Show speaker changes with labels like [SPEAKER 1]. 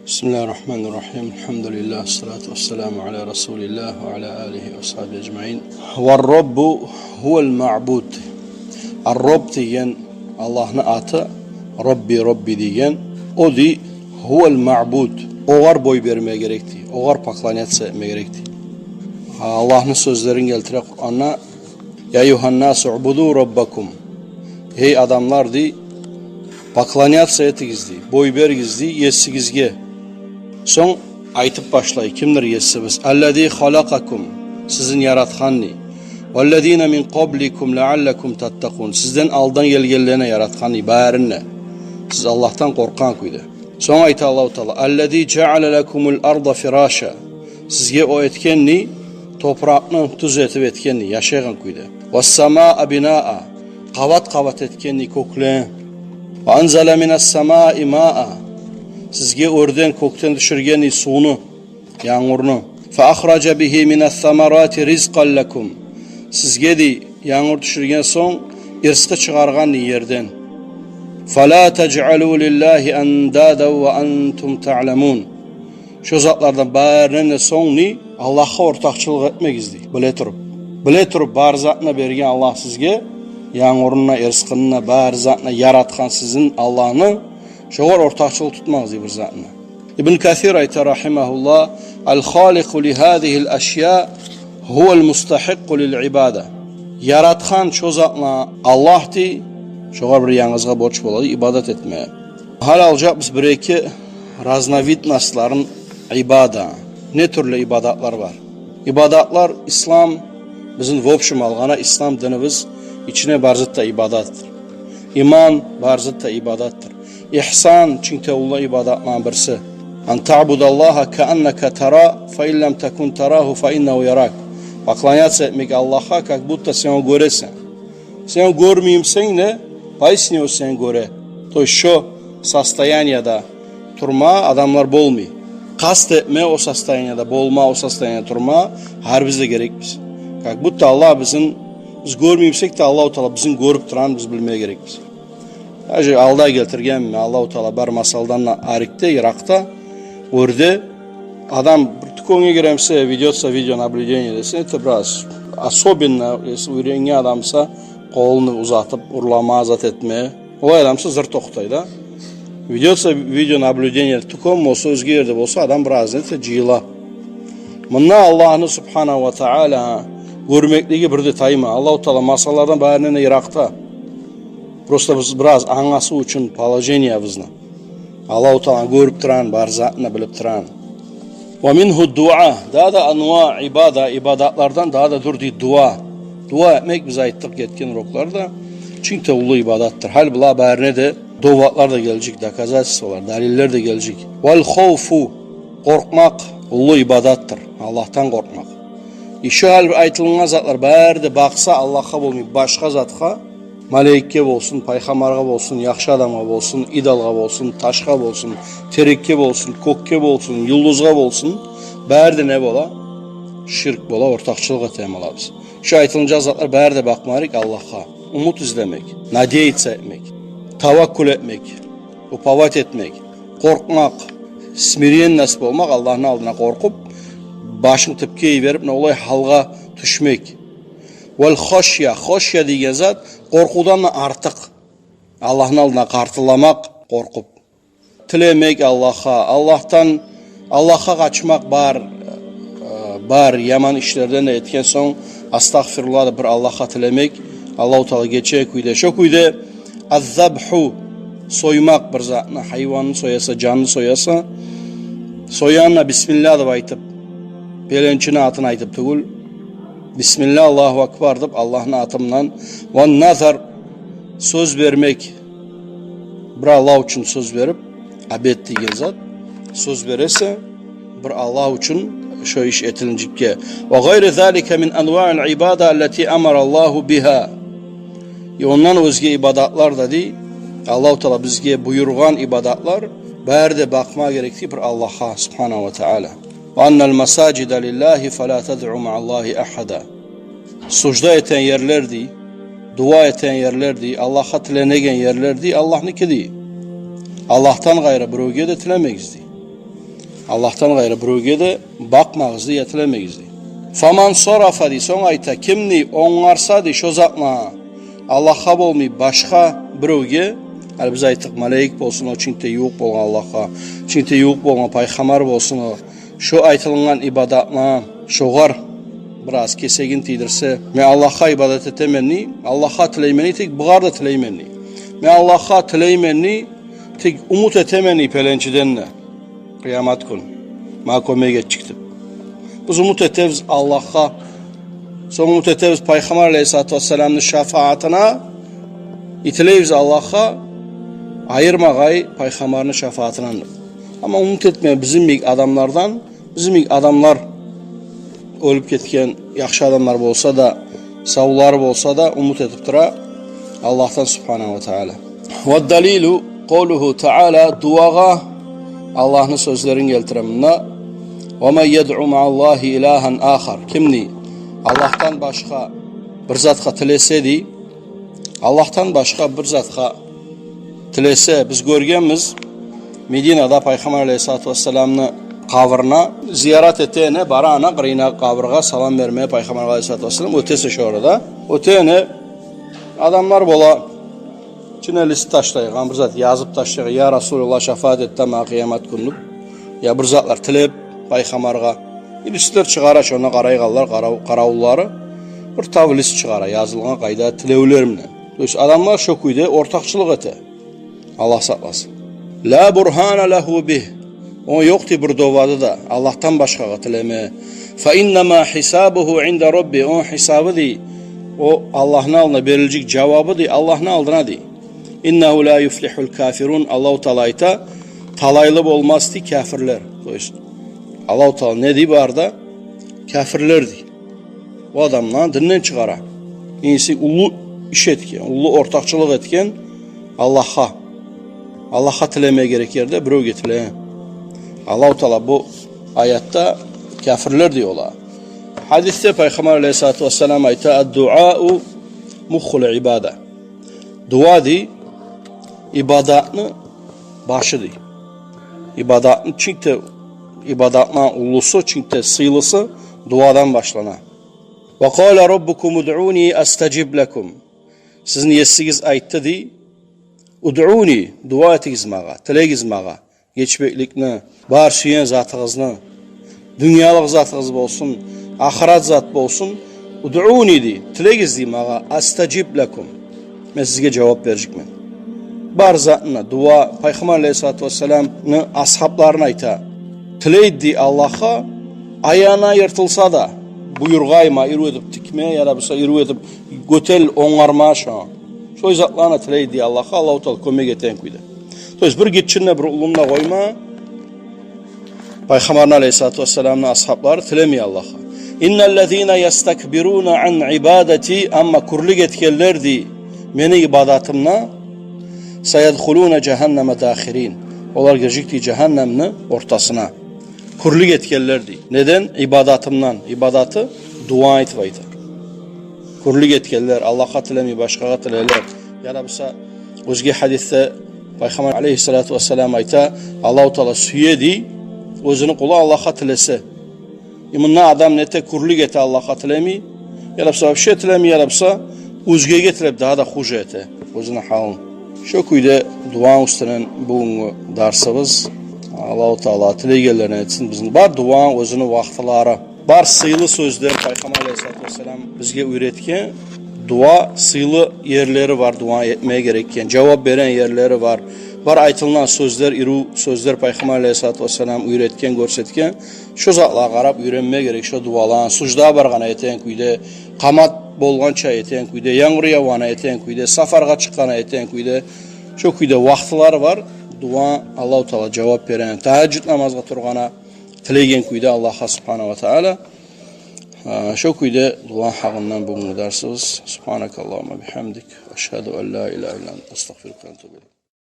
[SPEAKER 1] Bismillahirrahmanirrahim. Elhamdülillah. Salatu vesselamu ala Resulillah ve ala alihi ve sahbihi ecmain. Ve'r-Rabbu huvel ma'bud. Ar-Rabb diyen Allah'ın atı, Rabbi diyen o di huvel ma'bud. Oğar boy vermeye gerekti. Oğar paklaniyat etmeye gerekti. Allah'ın sözlerini geltire Kur'an'a ya eyyuhan-nas ubudu rabbakum. Hey adamlar di paklaniyat ettigizdi. Boy bergizdi, yessigizge. Son aytıp başlay. Kimdir yessimiz? Ellezî halakakum. Sizin yaratkanni. Vellezîne min qablikum leallekum tattakun. Sizden aldan gelgenlerine yaratkanni. Bârinne. Siz Allah'tan korkan kuydu. Son ayta Allah-u Teala. Ellezî ceale lekumul arda firâşa. Sizge o etkenni toprağını tuz etip etkenni. Yaşayan kuydu. Vessamâ'a binâ'a. Kavat etkenni kokleyen. Ve anzale mine's-semâ'i mâ'a. Sizge örden kokten düşürgeni suyunu, yağmurunu. Fe ahraca bihi mine's-semerâti rizqan lekum. Sizge de yağmur düşürgen son rızkı çıkargan yerden. Fela tec'alû lillahi endâden ve entum ta'lemûn. Şu zatlardan bärine son ni Allah'a ortakçılık etmek izdi. Bile turup bar zatına bergen Allah sizge yağmuruna, rızkına, bar zatına yaratkan sizin Allah'ını şoğar ortakçılık tutmaz bir zatına. İbn Kathir ayta rahimahullah el-haliku li hadihil eşya huvel mustahikku lil ibada. Yaratkan şu zatına Allah'tı şoğar bir yalnızga borç boladı ibadet etmeye. Hal alacak biz bir iki raznavid nasların ibada. Ne türlü ibadatlar var? İbadatlar İslam bizim vopşum algana İslam dinimiz içine barzıtta ibadattır. İman barzıtta ibadattır. İhsan çünkü Allah ibadatla birisi. An ta'budallaha ka'annaka tara fa in lam takun tarahu fa innehu yarak. Paklaniyat etmek Allah'a kak butta sen göresen. Sen görmeyimsen ne? Paysni o sen göre. To şu sastayaniyada turma adamlar bolmuyor. Kast etme o sastayaniyada bolma o sastayaniyada turma her bize gerekmiş. Kak butta Allah bizim biz görmeyimsek de Allah-u Teala bizim görüp duran biz bilmeye gerekmiş. Hacı alda getirgen mi Allah-u Teala bar masaldan arikte Irak'ta orada adam tıkonya giremse video nabliğine desin biraz особенно öğrengen adamsa kolunu uzatıp urlama azat etmeye o adamsa zır toktayda video nabliğine tıkom olsa özgü yerde olsa adam biraz nete cila bununla Allah'ını subhanahu ve teala görmekliği bir detayma Allah-u Teala masallardan bärine Irak'ta просто biz biraz anası için положение bizne. Allah-u Teala görüp duran, barzatını bilip duran. Ve minhu dua. Daha da anva ibadatlardan daha da durdu dua. Dua etmek bize aittik yetken roklarda. Çünkü ulu ibadattır. Halbuki bärine de dualar da gelecek, dokazatçısı var, daliller de gelecek. Vel khawfu. Korkmak ulu ibadattır. Allah'tan korkmak. İşi hal aytılgan zatlar bärde baksa Allah'a bolmuyor, başka zatqa Maleyke olsun, payxamarga olsun, yaxşı adamga olsun, idalga olsun, taşga olsun, terekke olsun, kokke olsun, yıldızga olsun, bärde ne bola? Şirk bola, ortakçılık etmem olabız. Şu aytılınca zatlar bärde bakmarik Allah'a, umut izlemek, nadiyet etmek, tavakkul etmek, upavat etmek, korkmak, smiriyen nasip olmak, Allah'ın aldına korkup, başın tepkiyi verip ne olay halga düşmek. Vel hoşya diye zat korkudan artık Allah'ın aldına kartılamak korkup tilemek Allah'a kaçmak bar yaman işlerden de etken son astagfirullah da bir Allah'a tilemek Allah-u Teala geçecek kuyda şu kuyda az-zabhu soymak bir zatına hayvanını soyasa canlı soyasa soyanla bismillah da aytıp pelençine atını aytıp tugul Bismillah Allahu Ekber deyip Allah'ın atımdan ve nazar söz vermek bir Allah için söz verip abed diye zat söz verese bir Allah için şu iş etilincikке ve gayri zalika min anva'il ibada allati amara Allahu biha ondan özge ibadatlar da di Allah-u Teala bizge buyurgan ibadatlar bärde bakma gerekti bir Allah'a subhanahu ve teala وَاَنَّ الْمَسَاجِدَ لِلّٰهِ فَلَا تَدْعُ مَعَ اللّٰهِ اَحَدًا Sucda eten yerlerdi, dua eten yerlerdi, Allah'a tilenen yerlerdi, Allah nikidi. Allah'tan gayrı bir öge de tilemekizdi. Allah'tan gayrı birovge de bakmağızdı, yetilemegizdi. Faman sorafa di son ayta kimni onlarsa di şo zatma Allah'a bolmay başka birovge, yani biz ayttık melek bolsun, o çinkte yo'q bolgan Allah'a, çinkte yo'q bolgan paygambar bolsun, o şu aytılgan ibadatla şoğar biraz kesegin tiydirse, men Allah'a ibadet etemenni, Allah'a tileymenni tek buğar da tileymenni. Men Allah'a tileymenni tek umut etemenni pelençidenle. Kıyamet günü. Ma kömege çıktı. Biz umut etemiz Allah'a. Son umut etemiz Peygamber Aleyhisselatü Vesselam'ın şefaatine. İtileyiz Allah'a. Ayırmagay Peygamber'in şefaatine. Ama umut etmeye bizim adamlardan, bizim adamlar ölüp ketken yaxşı adamlar bolsa da, sağlar bolsa da umut edip dura Allah'tan Subhanahu ve Teala. Ve dalilu qawluhu Teala duaga Allah'ın sözlerini geltiremine وَمَنْ يَدْعُ مَعَ اللّٰهِ إِلَٰهًا آخَرٍ kimni Allah'tan başka bir zatqa tilesedi, Allah'tan başka bir zatqa tilese, biz görgenmiz Medina'da Peygamber Aleyhisselatü Vesselam'ın kavrına ziyaret ettiğine, barana, qırına kavrıga salam vermeye Peygamber Aleyhisselatü Vesselam ötesi şu orada. Ötene adamlar bola içine list taşlayıgan bir zat yazıp taşlayıgan, ya Resulullah şefaat etti ma kıyamet günlük. Ya bir zatlar tilep Peygamberga listler çıgara, şuna qarayğanlar, qaravulları bir tav list çıgara, yazılgan qayda tilevlerimle. Adamlar şokuydu, ortakçılık ete. Allah saklasın. La burhana lehu bih. O yoktu bir dovadı da Allah'tan başka tileme. Fa innema hisabuhu inda rabbi. O hesabı di. O Allah'ın alına verilecek cevabı di. Allah'ın aldına di. İnnehu la yuflihul kafirun. Allah-u Teala'yta talaylı olmaz di kafirler. Allah-u Teala ne di bu arada? Kafirler di. O adamla dinden çıkara. İnsi ulu iş etken, ulu ortakçılık etken Allah'a tilemeye gerek yerde biro getile. Allah-u Teala bu ayette kafirler diyorlar. Hadiste Peygamber Aleyhisselatü Vesselam ayta dua'u mukhul ibade. Dua di ibadatını başı di. İbadatını çünkü ibadatına ulusu, çünkü sıylısı duadan başlana. Ve kâle rabbukum ud'uni astajib lekum. Sizin yesigiz aytti di. Ud'uni dua etigiz mağa, tilegiz mağa. Geçbeklikni, bar süyen zatınızını, dünyalık zatınız bolsun, ahiret zat bolsun, ud'uni di, tilegiz di mağa, astajib lekum. Ben sizge cevap verecekmen. Bar zatına, dua, Peygamber Aleyhisselatü Vesselam'ın ashablarına ayta, tileydi Allah'a, ayağına yırtılsa da, buyurgayma, iru edip tikmeye ya da bisa iru edip götel onarma şan. Şoy zatlarına tileydi Allah'a, Allah-u Teala kömek eten kuydu. Bir gitçinle bir ulunla koyma, Peygamber Aleyhisselatü Vesselam'ın ashabları tilemiyor Allah'a. İnnellezîne yestekbirûne an ibadeti, ama kurlik etkenlerdi meni ibadatımla, sayedhulûne cehenneme dâhirin. Onlar girecekti cehennemni ortasına. Kurlik etkenlerdi. Neden? İbadatımdan. İbadatı dua etmeydi. Kurlik etkenler, Allah'a tilemi, başkaga tileler. Ya da bisa özge hadiste Peygamber Aleyhisselatü Vesselam ayta Allah-u Teala süyedi, özünü kulu Allah'a tilese. İmınna adam nete kurlik ete Allah'a tilemi, ya da bisa bir şey tilemi, ya da bisa özge getirip daha da huş ete. Özünü halın. Şu kuyda dua üstünen bugün dersimiz Allah-u Teala tilegerlerine etsin bizim. Bar dua özünü vaxtları, bar sıylı sözler Peygamber Aleyhisselatü Vesselam bizge öğretken, dua sıylı yerleri var, dua etmeye gereken, cevap veren yerleri var. Var aytılınan sözler, iru sözler Peygamber Aleyhisselatü Vesselam öğretken, görsetken, şu zatla qarab öğrenmeye gerek, şu dualan, sucda bargana eten kuyda, qamat bolgança eten kuyda, yağmur yağana eten kuyda, safarga çıqqana eten kuyda, şu kuyda vaxtlar var, dua Allah-u Teala cevap veren, tahajjud namazga turgana, tilegen kuyda Allah'a Subhanahu ve Teala. Şu kuyda dua haqından bugün dersimiz. Subhanakallahumma bihamdik. Eşhedü en la ilahe illallah. Estağfiruke ve etûbü ileyk.